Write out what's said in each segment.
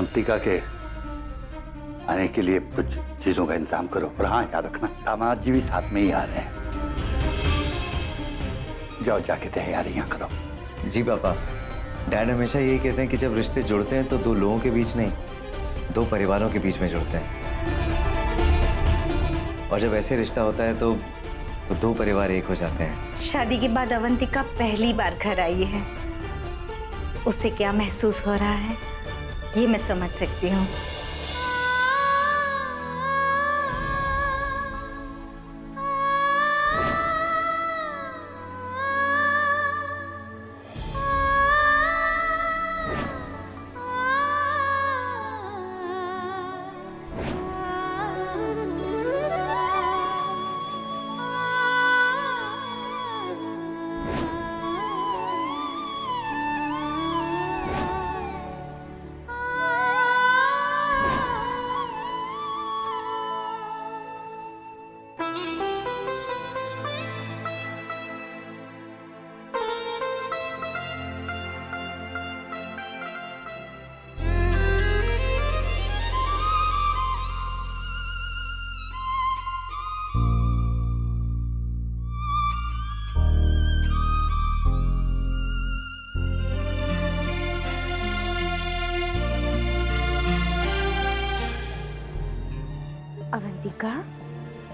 अवंतिका के आने के लिए कुछ चीजों का इंतजाम करो। और हाँ, याद रखना दामाद जी भी साथ में ही आ रहे हैं। जाओ जाके तैयारियां करो। जी पापा, डैड हमेशा यही कहते हैं कि जब रिश्ते जुड़ते हैं तो दो लोगों के बीच नहीं, दो परिवारों के बीच में जुड़ते हैं। और जब ऐसे रिश्ता होता है तो दो परिवार एक हो जाते हैं। शादी के बाद अवंतिका पहली बार घर आई है। उसे क्या महसूस हो रहा है ये मैं समझ सकती हूँ। अवंतिका,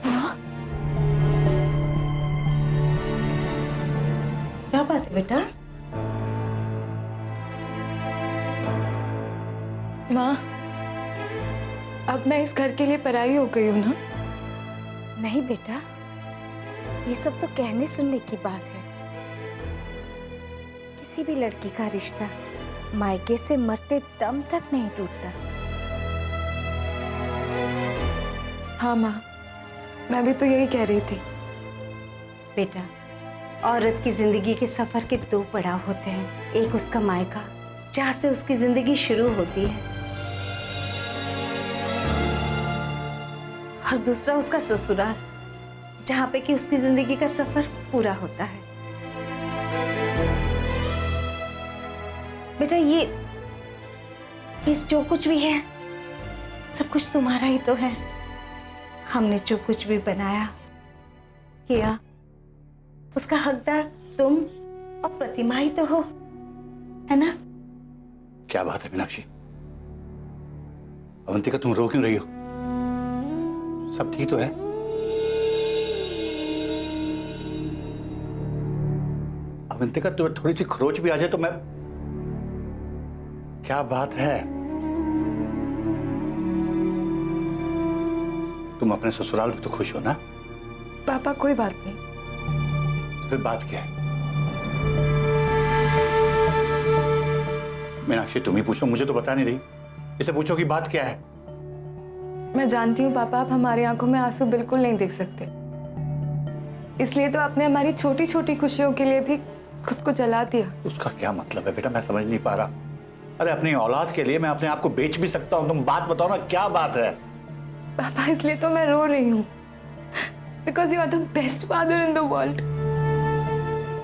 माँ, क्या बात है बेटा? माँ, अब मैं इस घर के लिए पराई हो गई हूँ ना? नहीं बेटा, ये सब तो कहने सुनने की बात है। किसी भी लड़की का रिश्ता मायके से मरते दम तक नहीं टूटता। हाँ माँ, मैं भी तो यही कह रही थी। बेटा, औरत की जिंदगी के सफर के दो पड़ाव होते हैं। एक उसका मायका, जहाँ से उसकी जिंदगी शुरू होती है, और दूसरा उसका ससुराल, जहाँ पे कि उसकी जिंदगी का सफर पूरा होता है। बेटा, ये जो कुछ भी है सब कुछ तुम्हारा ही तो है। हमने जो कुछ भी बनाया किया, उसका हकदार तुम और प्रतिमा ही तो हो, है ना? क्या बात है मीनाक्षी? अवंतिका, तुम रो क्यों रही हो? सब ठीक तो है? अवंतिका, तुम्हें थोड़ी सी खरोच भी आ जाए तो मैं... क्या बात है? तुम अपने ससुराल में तो खुश हो ना? पापा, कोई बात नहीं। फिर बात क्या है? मीनाक्षी, तुम ही पूछो, मुझे तो बता नहीं रही। इसे पूछो कि बात क्या है। मैं जानती हूँ पापा, आप हमारी आंखों में आंसू बिल्कुल नहीं देख सकते, इसलिए तो आपने हमारी छोटी छोटी खुशियों के लिए भी खुद को जला दिया। उसका क्या मतलब है बेटा? मैं समझ नहीं पा रहा। अरे, अपनी औलाद के लिए मैं अपने आप को बेच भी सकता हूँ। तुम बात बताओ ना, क्या बात है? पापा, इसलिए तो मैं रो रही हूँ, because you are the best father in the world.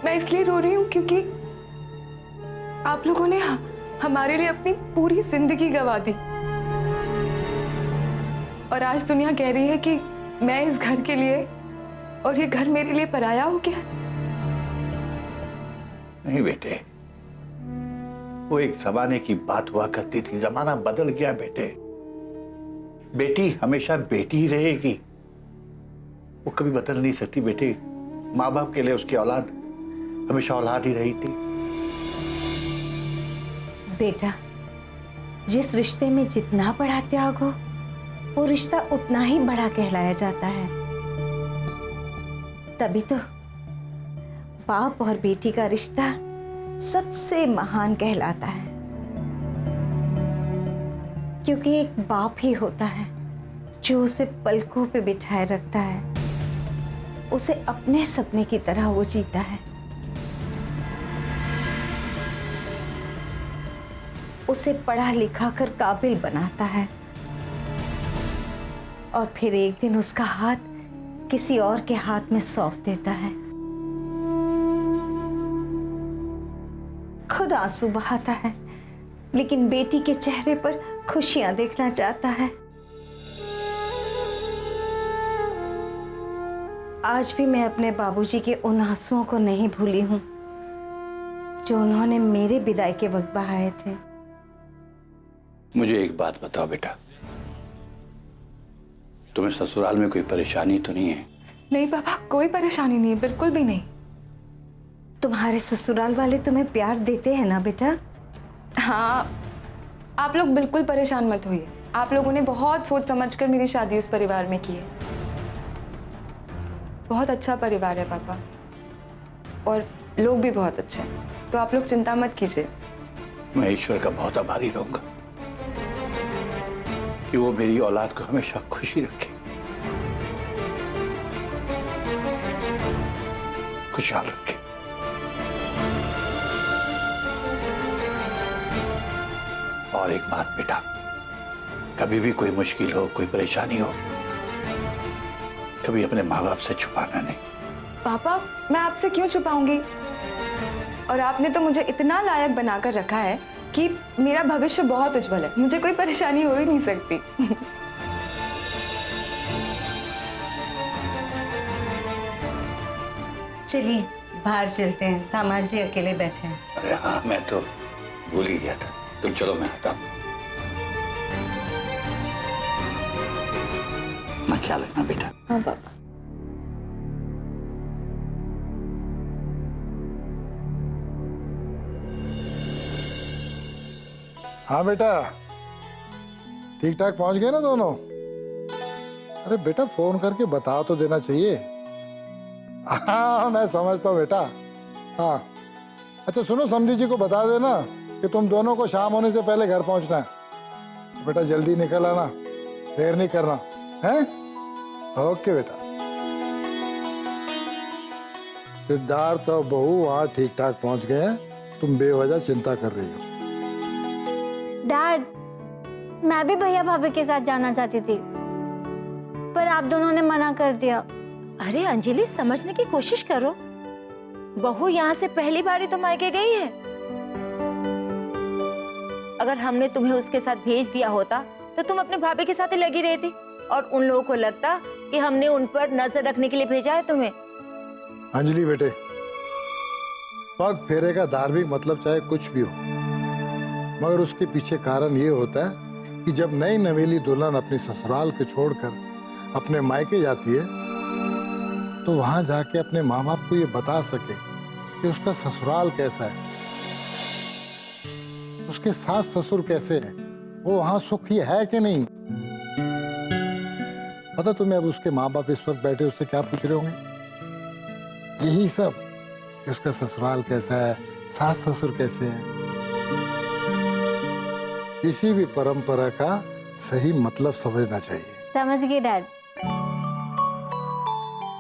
मैं इसलिए रो रही हूँ क्योंकि आप लोगों ने हमारे लिए अपनी पूरी जिंदगी गंवा दी, और आज दुनिया कह रही है कि मैं इस घर के लिए और ये घर मेरे लिए पराया हो गया। नहीं बेटे, वो एक जमाने की बात हुआ करती थी। जमाना बदल गया बेटे। बेटी हमेशा बेटी ही रहेगी, वो कभी बदल नहीं सकती बेटे। माँ बाप के लिए उसकी औलाद हमेशा औलाद ही रही थी। बेटा, जिस रिश्ते में जितना बड़ा त्याग हो, वो रिश्ता उतना ही बड़ा कहलाया जाता है। तभी तो बाप और बेटी का रिश्ता सबसे महान कहलाता है, क्योंकि एक बाप ही होता है जो उसे पलकों पे बिठाए रखता है, उसे अपने सपने की तरह वो जीता है, उसे पढ़ा लिखा कर काबिल बनाता है, और फिर एक दिन उसका हाथ किसी और के हाथ में सौंप देता है। खुद आंसू बहाता है, लेकिन बेटी के चेहरे पर खुशियां देखना चाहता है। आज भी मैं अपने बाबूजी के उन आंसुओं को नहीं भूली हूं जो उन्होंने मेरे विदाई के वक्त बहाए थे। मुझे एक बात बताओ बेटा, तुम्हें ससुराल में कोई परेशानी तो नहीं है? नहीं पापा, कोई परेशानी नहीं है, बिल्कुल भी नहीं। तुम्हारे ससुराल वाले तुम्हें प्यार देते हैं ना बेटा? हाँ, आप लोग बिल्कुल परेशान मत होइए। आप लोगों ने बहुत सोच समझकर मेरी शादी उस परिवार में की है। बहुत अच्छा परिवार है पापा, और लोग भी बहुत अच्छे हैं, तो आप लोग चिंता मत कीजिए। मैं ईश्वर का बहुत आभारी रहूंगा कि वो मेरी औलाद को हमेशा खुशी रखे, खुशहाल रखे। और एक बात बेटा, कभी भी कोई मुश्किल हो, कोई परेशानी हो, कभी अपने माँ बाप से छुपाना नहीं। पापा, मैं आपसे क्यों छुपाऊंगी? और आपने तो मुझे इतना लायक बनाकर रखा है कि मेरा भविष्य बहुत उज्जवल है, मुझे कोई परेशानी हो ही नहीं सकती। चलिए बाहर चलते हैं, दामाद जी अकेले बैठे हैं। अरे हाँ, मैं तो भूल ही गया था। तुम चलो, मैं आता हूँ। अपना ख्याल रखना बेटा। हाँ पापा। हाँ बेटा, ठीक ठाक पहुंच गए ना दोनों? अरे बेटा, फोन करके बता तो देना चाहिए। हाँ, मैं समझता हूँ बेटा। हाँ, अच्छा सुनो, समधी जी को बता देना कि तुम दोनों को शाम होने से पहले घर पहुंचना है। बेटा जल्दी निकल आना, देर नहीं करना है। ओके बेटा। सिद्धार्थ और बहू वहाँ ठीक ठाक पहुंच गए हैं, तुम बेवजह चिंता कर रही हो। डैड, मैं भी भैया भाभी के साथ जाना चाहती थी, पर आप दोनों ने मना कर दिया। अरे अंजलि, समझने की कोशिश करो। बहू यहाँ से पहली बार ही तो मायके गई है। अगर हमने तुम्हें उसके साथ भेज दिया होता तो तुम अपने भाभी के साथ ही लगी रहती, और उन लोगों को लगता कि हमने उन पर नजर रखने के लिए भेजा है तुम्हें। अंजलि बेटे, पग फेरे का धार्मिक मतलब चाहे कुछ भी हो, मगर उसके पीछे कारण ये होता है कि जब नई नवेली दुल्हन अपनी ससुराल को छोड़कर अपने मायके जाती है तो वहां जाके अपने माँ बाप को ये बता सके कि उसका ससुराल कैसा है, उसके सास ससुर कैसे हैं, वो वहां सुखी है कि नहीं। पता तुम्हें अब उसके माँ बाप इस वक्त बैठे उससे क्या पूछ रहे होंगे? यही सब कि उसका ससुराल कैसा है, सास ससुर कैसे हैं। किसी भी परंपरा का सही मतलब समझना चाहिए। समझ गए डैड।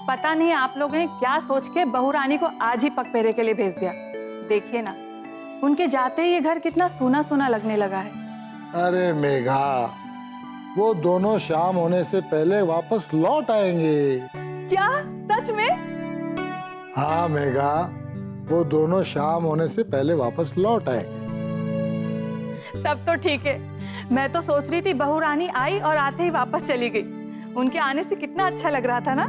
पता नहीं आप लोगों ने क्या सोच के बहू रानी को आज ही पगफेरे के लिए भेज दिया। देखिए ना, उनके जाते ही ये घर कितना सूना सूना लगने लगा है। अरे मेघा, वो दोनों शाम होने से पहले वापस लौट आएंगे। क्या सच में? हाँ मेघा, वो दोनों शाम होने से पहले वापस लौट आएंगे। तब तो ठीक है। मैं तो सोच रही थी बहू रानी आई और आते ही वापस चली गई। उनके आने से कितना अच्छा लग रहा था ना।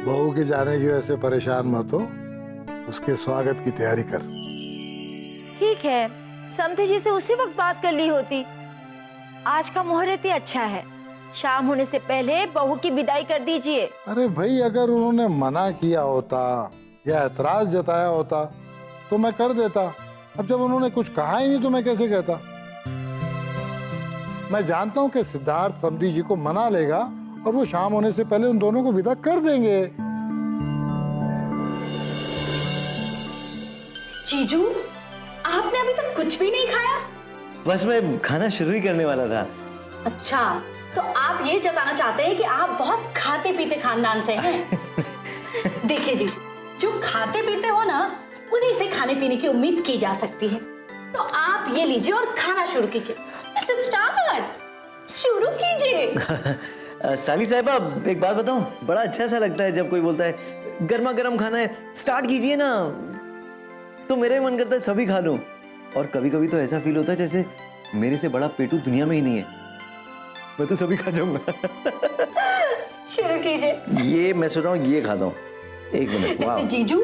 बहू के जाने की वजह से परेशान मत हो, उसके स्वागत की तैयारी कर। ठीक है, समधी जी से उसी वक्त बात कर ली होती। आज का मुहूर्त ही अच्छा है, शाम होने से पहले बहू की विदाई कर दीजिए। अरे भाई, अगर उन्होंने मना किया होता या ऐतराज जताया होता तो मैं कर देता। अब जब उन्होंने कुछ कहा ही नहीं तो मैं कैसे कहता। मैं जानता हूं कि सिद्धार्थ समधी जी को मना लेगा और वो शाम होने से पहले उन दोनों को विदा कर देंगे। जीजू, आपने अभी तक कुछ भी नहीं खाया? बस मैं खाना शुरू ही करने वाला था। अच्छा, तो आप ये जताना चाहते हैं कि आप बहुत खाते पीते खानदान से हैं। देखिए जीजू, जो खाते पीते हो ना, उन्हीं से खाने पीने की उम्मीद की जा सकती है। तो आप ये लीजिए और खाना शुरू कीजिए। Let's start, शुरू कीजिए। साली साहिबा, एक बात बताऊं, बड़ा अच्छा सा लगता है जब कोई बोलता है गर्मा गर्म खाना है, स्टार्ट कीजिए ना। तो मेरा मन करता है सभी खा लूं, और कभी कभी तो ऐसा फील होता है जैसे मेरे से बड़ा पेटू दुनिया में ही नहीं है। मैं तो सभी खा जाऊंगा। शुरू कीजिए। ये मैं सुन रहा हूँ, ये खाता हूँ। एक मिनट। वाह। वैसे जीजू,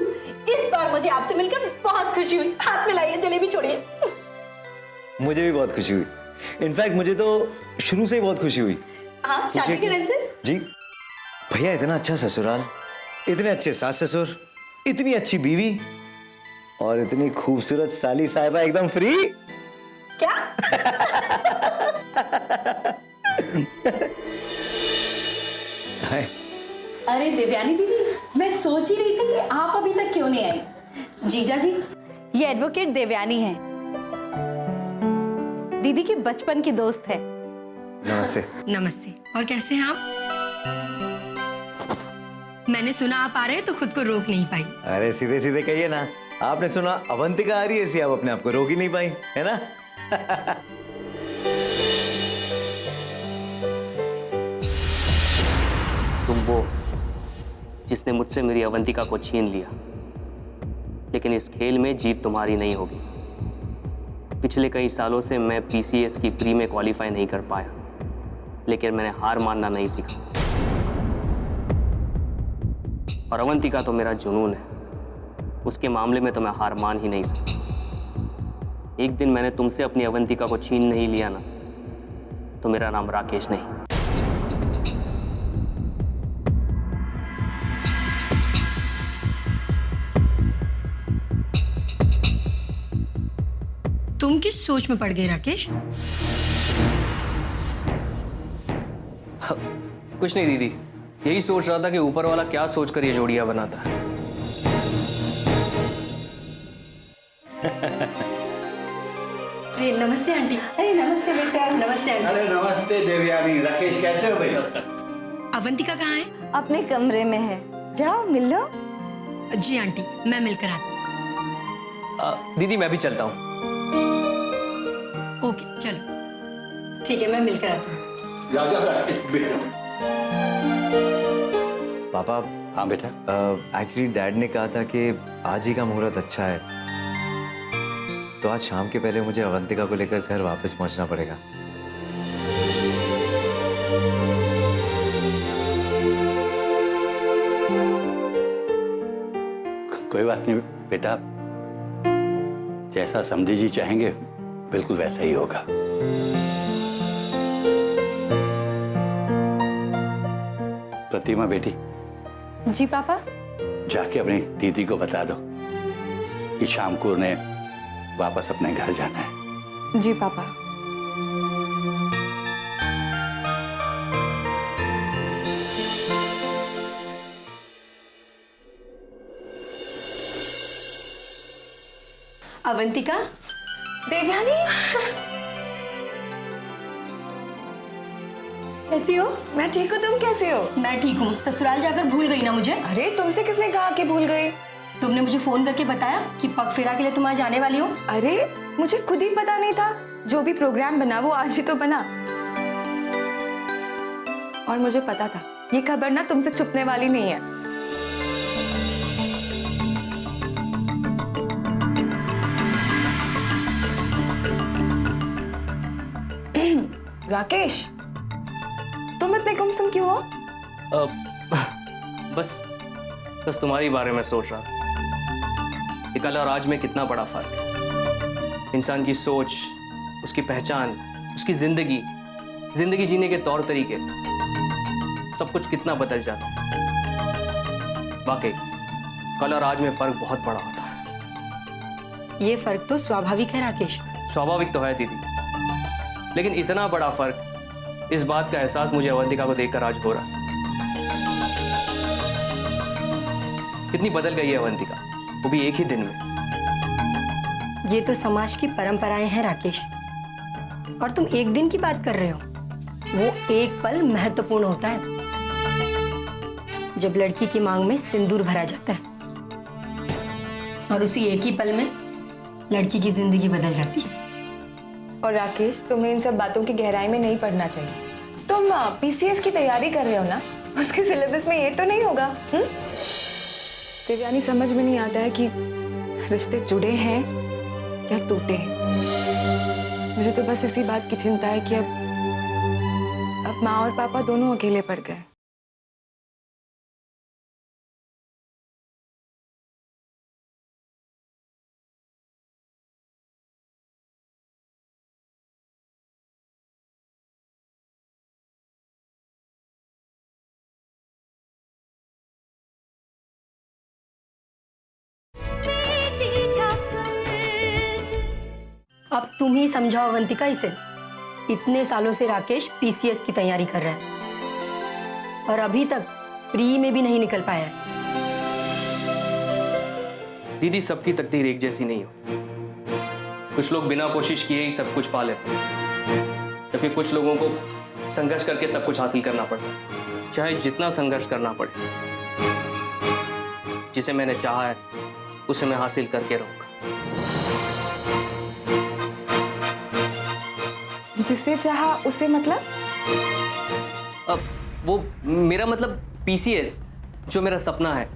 इस बार मुझे आपसे मिलकर बहुत खुशी हुई। हाथ मिलाइए, जलेबी छोड़िए। मुझे भी बहुत खुशी हुई। इनफैक्ट मुझे तो शुरू से ही बहुत खुशी हुई। हाँ, शादी के टाइम से। जी भैया, इतना अच्छा ससुराल, इतने अच्छे सास ससुर, इतनी अच्छी बीवी और इतनी खूबसूरत साली साहिबा, एकदम फ्री। क्या? हाय। अरे देवयानी दीदी, मैं सोच ही रही थी कि आप अभी तक क्यों नहीं आई। जीजा जी, ये एडवोकेट देवयानी है, दीदी की बचपन की दोस्त है। नमस्ते। नमस्ते। और कैसे हैं आप? मैंने सुना आप आ रहे हैं तो खुद को रोक नहीं पाई। अरे सीधे सीधे कहिए ना। आपने सुना अवंतिका आ रही है, ऐसी आप अपने आप को रोक ही नहीं पाई, है ना? तुम वो जिसने मुझसे मेरी अवंतिका को छीन लिया, लेकिन इस खेल में जीत तुम्हारी नहीं होगी। पिछले कई सालों से मैं पीसीएस की प्री में क्वालिफाई नहीं कर पाया, लेकिन मैंने हार मानना नहीं सीखा। और अवंतिका तो मेरा जुनून है, उसके मामले में तो मैं हार मान ही नहीं सकता। एक दिन मैंने तुमसे अपनी अवंतिका को छीन नहीं लिया ना, तो मेरा नाम राकेश नहीं। तुम किस सोच में पड़ गए राकेश? कुछ नहीं दीदी, यही सोच रहा था कि ऊपर वाला क्या सोचकर ये जोड़ियां बनाता है। नमस्ते आंटी। अरे नमस्ते बेटा। नमस्ते आंटी। अरे नमस्ते देवयानी। राकेश कैसे हो भाई? अवंतिका कहाँ है? अपने कमरे में है, जाओ मिल लो। जी आंटी, मैं मिलकर आती दीदी मैं भी चलता हूँ। हूँ। ओके चलो। ठीक है, मैं मिलकर आती हूँ। पापा। हाँ बेटा। एक्चुअली डैड ने कहा था कि आज ही का मुहूर्त अच्छा है, तो आज शाम के पहले मुझे अवंतिका को लेकर घर वापस पहुंचना पड़ेगा। कोई बात नहीं बेटा, जैसा समझी जी चाहेंगे बिल्कुल वैसा ही होगा। प्रतिमा बेटी। जी पापा। जाके अपनी दीदी को बता दो कि शाम को उन्हें वापस अपने घर जाना है। जी पापा। अवंतिका। देवयानी, कैसी हो? मैं ठीक हूँ, तुम कैसे हो? मैं ठीक हूँ। ससुराल जाकर भूल गई ना मुझे? अरे तुमसे किसने कहा कि भूल गई? तुमने मुझे फोन करके बताया कि पग फेरा के लिए तुम आज आने वाली हो। अरे मुझे खुद ही पता नहीं था, जो भी प्रोग्राम बना वो आज ही तो बना। और मुझे पता था ये खबर ना तुमसे छुपने वाली नहीं है। राकेश, तुम इतने गुमसुम क्यों हो? बस तुम्हारी बारे में सोच रहा था कि कल और आज में कितना बड़ा फर्क है। इंसान की सोच, उसकी पहचान, उसकी जिंदगी जीने के तौर तरीके, सब कुछ कितना बदल जाता है। वाकई कल और आज में फर्क बहुत बड़ा होता है। ये फर्क तो स्वाभाविक है राकेश। स्वाभाविक तो है दीदी, लेकिन इतना बड़ा फर्क, इस बात का एहसास मुझे अवंतिका को देखकर आज हो रहा है। कितनी बदल गई है अवंतिका, वो भी एक ही दिन में। ये तो समाज की परंपराएं हैं राकेश, और तुम एक दिन की बात कर रहे हो। वो एक पल महत्वपूर्ण होता है, जब लड़की की मांग में सिंदूर भरा जाता है, और उसी एक ही पल में लड़की की जिंदगी बदल जाती है। और राकेश, तुम्हें इन सब बातों की गहराई में नहीं पढ़ना चाहिए। तुम पीसीएस की तैयारी कर रहे हो ना, उसके सिलेबस में ये तो नहीं होगा। देवयानी, समझ में नहीं आता है कि रिश्ते जुड़े हैं या टूटे हैं। मुझे तो बस इसी बात की चिंता है कि अब माँ और पापा दोनों अकेले पड़ गए। अब तुम ही समझाओ अवंतिका इसे। इतने सालों से राकेश पीसीएस की तैयारी कर रहा है और अभी तक प्री में भी नहीं निकल पाया है। दीदी, सबकी तकदीर एक जैसी नहीं हो। कुछ लोग बिना कोशिश किए ही सब कुछ पा लेते हैं, जबकि कुछ लोगों को संघर्ष करके सब कुछ हासिल करना पड़ता है, चाहे जितना संघर्ष करना पड़े। जिसे मैंने चाहा है उसे मैं हासिल करके रहूंगा। जिसे चाहा उसे मतलब? अब वो मेरा मतलब पीसीएस, जो मेरा सपना है।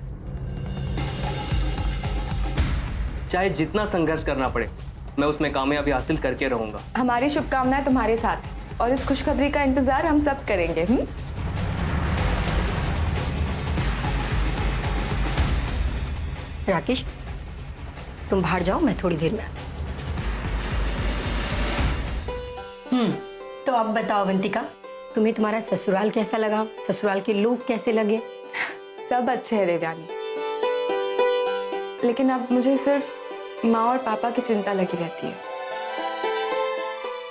चाहे जितना संघर्ष करना पड़े, मैं उसमें कामयाबी हासिल करके रहूंगा। हमारी शुभकामनाएं तुम्हारे साथ और इस खुशखबरी का इंतजार हम सब करेंगे। राकेश, तुम बाहर जाओ, मैं थोड़ी देर में आती। तो अब बताओ अवंतिका, तुम्हें तुम्हारा ससुराल कैसा लगा? ससुराल के लोग कैसे लगे? सब अच्छे हैं देवयानी, लेकिन अब मुझे सिर्फ माँ और पापा की चिंता लगी रहती है।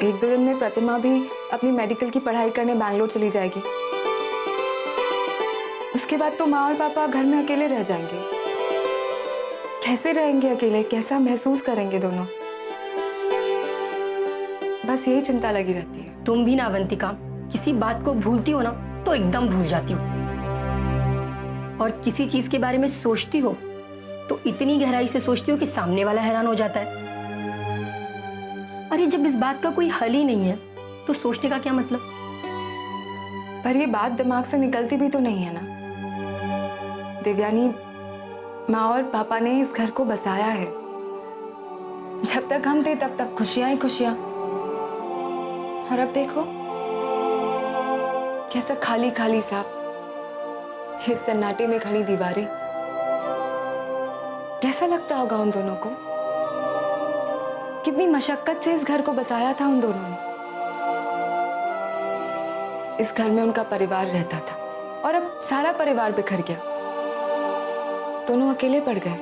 एक दो दिन में प्रतिमा भी अपनी मेडिकल की पढ़ाई करने बैंगलोर चली जाएगी। उसके बाद तो माँ और पापा घर में अकेले रह जाएंगे। कैसे रहेंगे अकेले? कैसा महसूस करेंगे दोनों? बस यही चिंता लगी रहती है। तुम भी ना अवंतिका, किसी बात को भूलती हो ना तो एकदम भूल जाती हो, और किसी चीज के बारे में सोचती हो तो इतनी गहराई से सोचती हो कि सामने वाला हैरान हो जाता है। अरे जब इस बात का कोई हल ही नहीं है तो सोचने का क्या मतलब? पर ये बात दिमाग से निकलती भी तो नहीं है ना देवयानी। माँ और पापा ने इस घर को बसाया है। जब तक हम थे तब तक खुशियां ही खुशियां, और अब देखो कैसा खाली खाली सा, इस सन्नाटे में खड़ी दीवारें। कैसा लगता होगा उन दोनों को? कितनी मशक्कत से इस घर को बसाया था उन दोनों ने। इस घर में उनका परिवार रहता था और अब सारा परिवार बिखर गया। दोनों अकेले पड़ गए।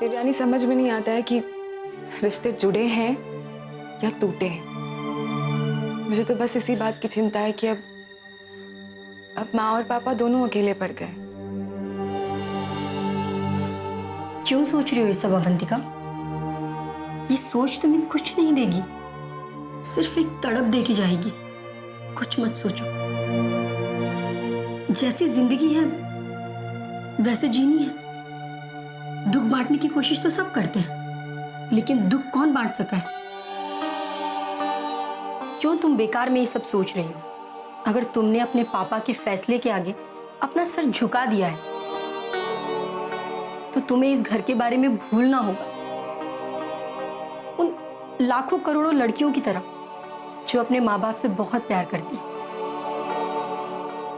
देवयानी, समझ में नहीं आता है कि रिश्ते जुड़े हैं या टूटे हैं। मुझे तो बस इसी बात की चिंता है कि अब माँ और पापा दोनों अकेले पड़ गए। क्यों सोच रही हो ये सब अवंतिका? ये सोच तुम्हें कुछ नहीं देगी, सिर्फ एक तड़प देके जाएगी। कुछ मत सोचो। जैसी जिंदगी है वैसे जीनी है। दुख बांटने की कोशिश तो सब करते हैं, लेकिन दुख कौन बांट सका है? क्यों तुम बेकार में ये सब सोच रही हो? अगर तुमने अपने पापा के फैसले के आगे अपना सर झुका दिया है तो तुम्हें इस घर के बारे में भूलना होगा। उन लाखों करोड़ों लड़कियों की तरह जो अपने माँ बाप से बहुत प्यार करती हैं,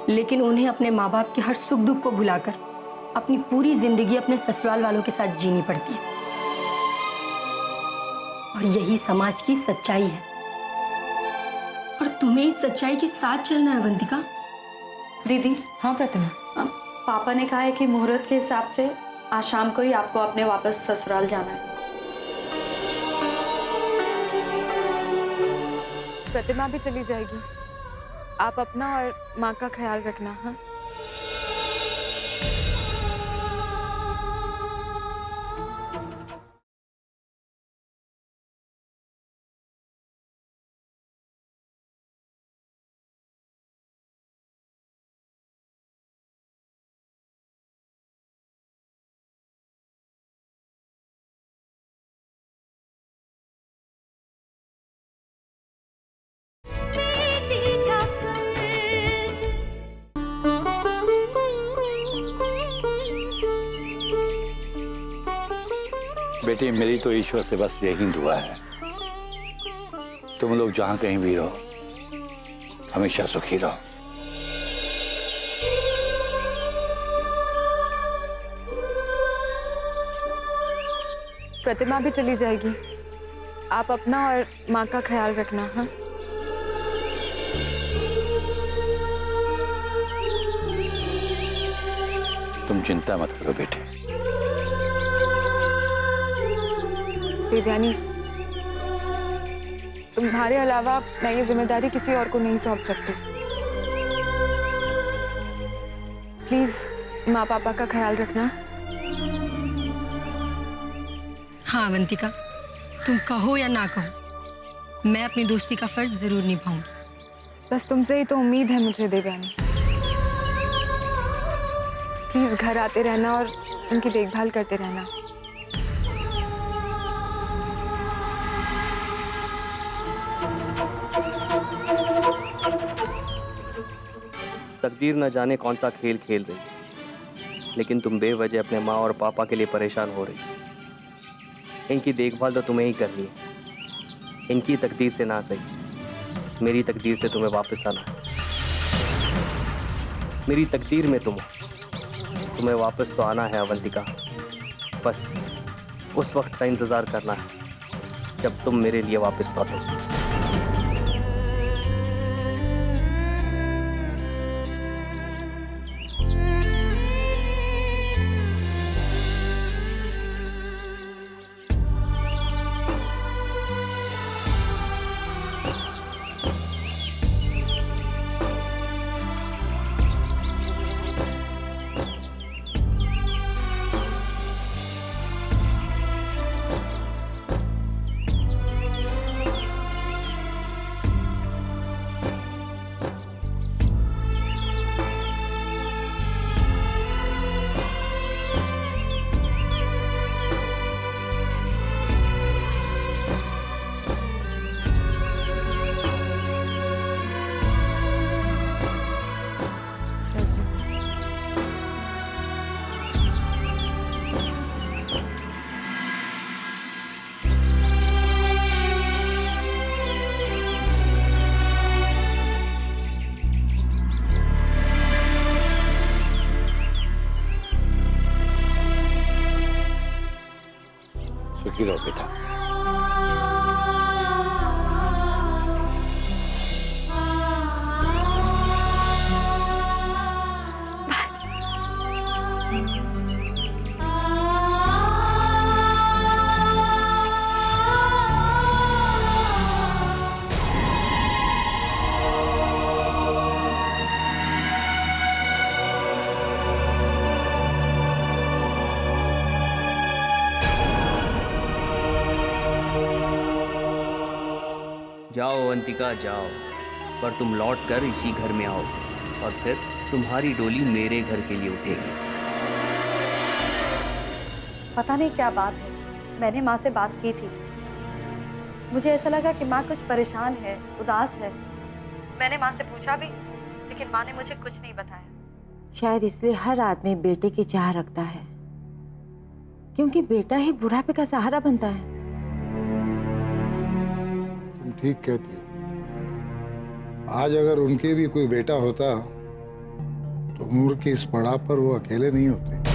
लेकिन उन्हें अपने माँ बाप के हर सुख दुख को भुलाकर अपनी पूरी जिंदगी अपने ससुराल वालों के साथ जीनी पड़ती है। और यही समाज की सच्चाई है, और तुम्हें इस सच्चाई के साथ चलना है अवंतिका। दीदी, हाँ प्रतिमा, पापा ने कहा है कि मुहूर्त के हिसाब से आज शाम को ही आपको अपने वापस ससुराल जाना है। प्रतिमा भी चली जाएगी। आप अपना और माँ का ख्याल रखना। हाँ, बेटी मेरी तो ईश्वर से बस यही दुआ है, तुम लोग जहां कहीं भी रहो हमेशा सुखी रहो। प्रतिमा भी चली जाएगी, आप अपना और माँ का ख्याल रखना। हाँ, तुम चिंता मत करो बेटे। देवयानी, तुम्हारे अलावा मैं ये जिम्मेदारी किसी और को नहीं सौंप सकती। प्लीज माँ पापा का ख्याल रखना। हाँ अवंतिका, तुम कहो या ना कहो, मैं अपनी दोस्ती का फर्ज जरूर निभाऊंगी। बस तुमसे ही तो उम्मीद है मुझे देवयानी। प्लीज घर आते रहना और उनकी देखभाल करते रहना। तकदीर न जाने कौन सा खेल खेल रही, लेकिन तुम बेवजह अपने माँ और पापा के लिए परेशान हो रही। इनकी देखभाल तो तुम्हें ही करनी है। इनकी तकदीर से ना सही, मेरी तकदीर से तुम्हें वापस आना है। मेरी तकदीर में तुम हो, तुम्हें वापस तो आना है अवंतिका। बस उस वक्त का इंतजार करना है जब तुम मेरे लिए वापस लौटो। सुखी रहो बेटा। जाओ अवंतिका जाओ, पर तुम लौट कर इसी घर में आओ और फिर तुम्हारी डोली मेरे घर के लिए उठेगी। पता नहीं क्या बात है, मैंने माँ से बात की थी। मुझे ऐसा लगा कि माँ कुछ परेशान है, उदास है। मैंने माँ से पूछा भी, लेकिन माँ ने मुझे कुछ नहीं बताया। शायद इसलिए हर आदमी बेटे की चाह रखता है, क्योंकि बेटा ही बुढ़ापे का सहारा बनता है। तुम ठीक कहती हो। आज अगर उनके भी कोई बेटा होता तो उम्र के इस पड़ाव पर वो अकेले नहीं होते।